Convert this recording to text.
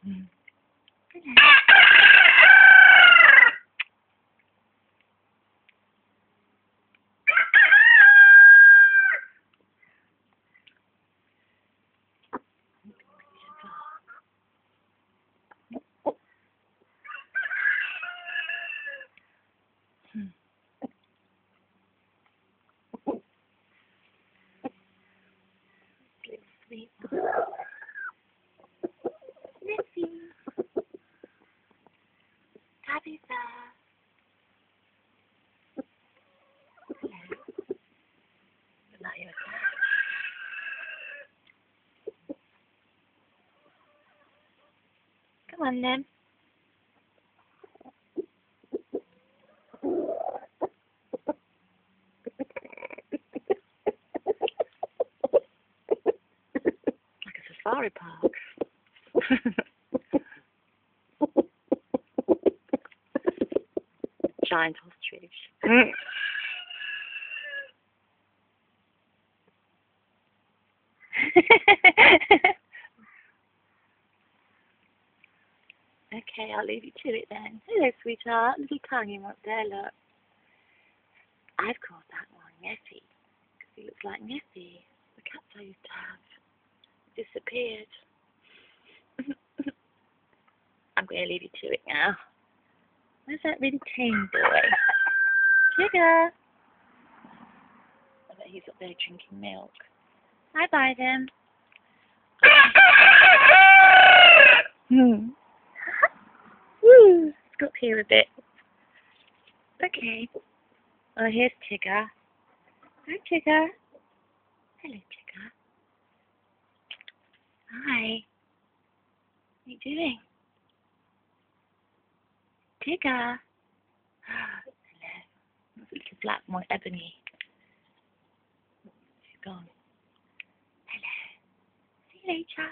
Mm. Sweet. Nifty. Tabitha. Not your cat. Come on then. Like a safari park. Giant ostrich. Okay, I'll leave you to it then. Hello, sweetheart. Little tongue up there, look. I've called that one Nessie, because he looks like Nessie, the cat I used to have. He disappeared. I'm going to leave you to it now. Where's that really tame boy? Tigger! I bet he's up there drinking milk. Bye-bye then. Let's go up here a bit. Okay. Oh, here's Tigger. Hi, Tigger. Hello, Tigger. Hi. What are you doing? Tigger. Hello. That's a little black one, Ebony. She's gone. Hello. See you later.